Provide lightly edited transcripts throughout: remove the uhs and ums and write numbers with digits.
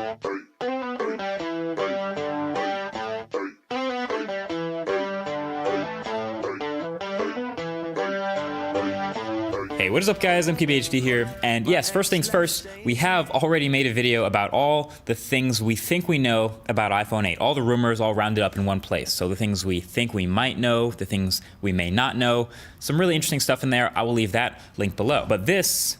Hey, what is up guys, MKBHD here, and yes, first things first, we have already made a video about all the things we think we know about iPhone 8, all the rumors all rounded up in one place. So the things we think we might know, the things we may not know, some really interesting stuff in there. I will leave that link below. But this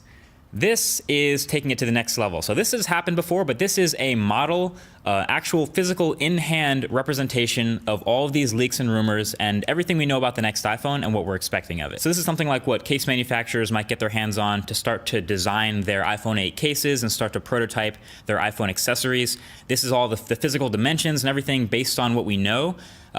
is taking it to the next level. So this has happened before, but this is a model, actual physical in-hand representation of all of these leaks and rumors and everything we know about the next iPhone and what we're expecting of it. So this is something like what case manufacturers might get their hands on to start to design their iPhone 8 cases and start to prototype their iPhone accessories. This is all the physical dimensions and everything based on what we know.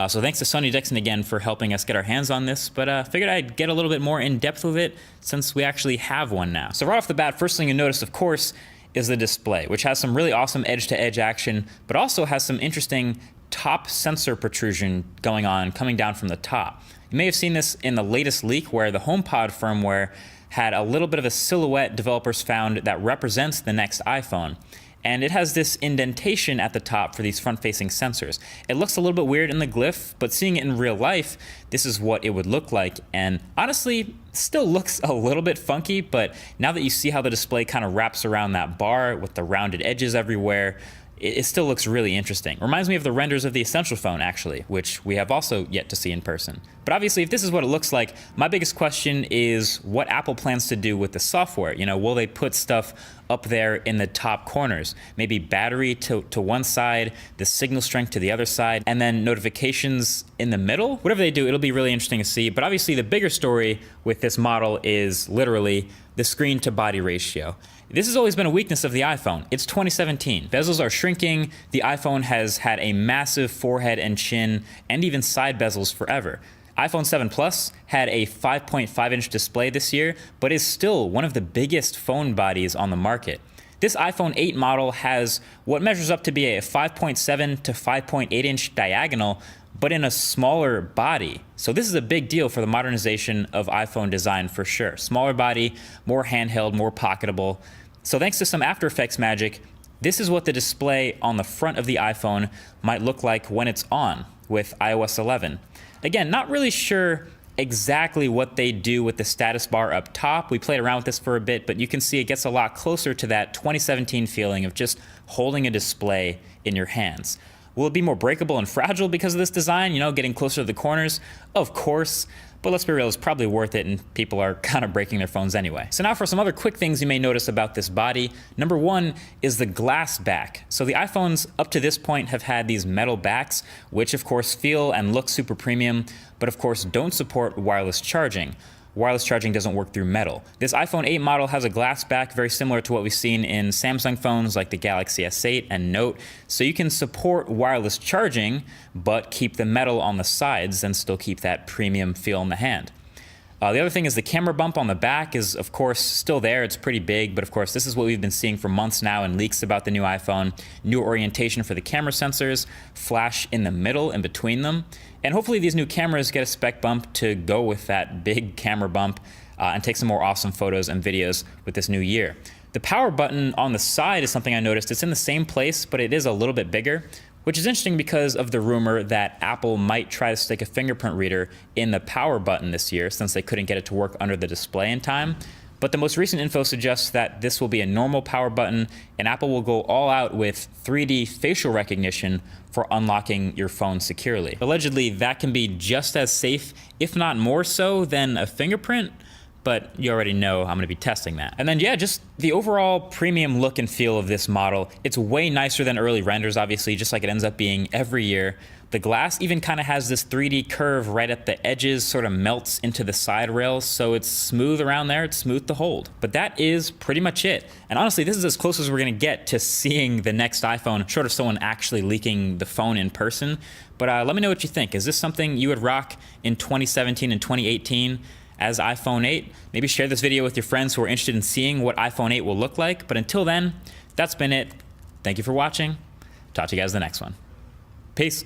So thanks to Sonny Dixon again for helping us get our hands on this, but figured I'd get a little bit more in depth with it since we actually have one now. So right off the bat, first thing you notice, of course, is the display, which has some really awesome edge-to-edge action, but also has some interesting top sensor protrusion going on, coming down from the top. You may have seen this in the latest leak where the HomePod firmware had a little bit of a silhouette developers found that represents the next iPhone. And it has this indentation at the top for these front-facing sensors. It looks a little bit weird in the glyph, but seeing it in real life, this is what it would look like. And honestly, still looks a little bit funky, but now that you see how the display kind of wraps around that bar with the rounded edges everywhere, it still looks really interesting. Reminds me of the renders of the Essential phone, actually, which we have also yet to see in person. But obviously, if this is what it looks like, my biggest question is what Apple plans to do with the software. You know, will they put stuff up there in the top corners? Maybe battery to one side, the signal strength to the other side, and then notifications in the middle? Whatever they do, it'll be really interesting to see. But obviously, the bigger story with this model is literally the screen to body ratio. This has always been a weakness of the iPhone. It's 2017. Bezels are shrinking. The iPhone has had a massive forehead and chin and even side bezels forever. iPhone 7 Plus had a 5.5-inch display this year, but is still one of the biggest phone bodies on the market. This iPhone 8 model has what measures up to be a 5.7 to 5.8-inch diagonal, but in a smaller body. So this is a big deal for the modernization of iPhone design for sure. Smaller body, more handheld, more pocketable. So thanks to some After Effects magic, this is what the display on the front of the iPhone might look like when it's on with iOS 11. Again, not really sure exactly what they do with the status bar up top. We played around with this for a bit, but you can see it gets a lot closer to that 2017 feeling of just holding a display in your hands. Will it be more breakable and fragile because of this design, you know, getting closer to the corners? Of course, but let's be real, it's probably worth it and people are kind of breaking their phones anyway. So now for some other quick things you may notice about this body. Number one is the glass back. So the iPhones up to this point have had these metal backs, which of course feel and look super premium, but of course don't support wireless charging. Wireless charging doesn't work through metal. This iPhone 8 model has a glass back very similar to what we've seen in Samsung phones like the Galaxy S8 and Note. So you can support wireless charging, but keep the metal on the sides and still keep that premium feel in the hand. The other thing is the camera bump on the back is, of course, still there. It's pretty big, but of course, this is what we've been seeing for months now in leaks about the new iPhone. New orientation for the camera sensors, flash in the middle in between them. And hopefully these new cameras get a spec bump to go with that big camera bump and take some more awesome photos and videos with this new year. The power button on the side is something I noticed. It's in the same place, but it is a little bit bigger, which is interesting because of the rumor that Apple might try to stick a fingerprint reader in the power button this year since they couldn't get it to work under the display in time. But the most recent info suggests that this will be a normal power button and Apple will go all out with 3D facial recognition for unlocking your phone securely. Allegedly, that can be just as safe, if not more so, than a fingerprint. But you already know I'm gonna be testing that. And then yeah, just the overall premium look and feel of this model. It's way nicer than early renders, obviously, just like it ends up being every year. The glass even kind of has this 3D curve right at the edges, sort of melts into the side rails, so it's smooth around there, it's smooth to hold. But that is pretty much it. And honestly, this is as close as we're gonna get to seeing the next iPhone, short of someone actually leaking the phone in person. But let me know what you think. Is this something you would rock in 2017 and 2018? As iPhone 8. Maybe share this video with your friends who are interested in seeing what iPhone 8 will look like. But until then, that's been it. Thank you for watching. Talk to you guys in the next one. Peace.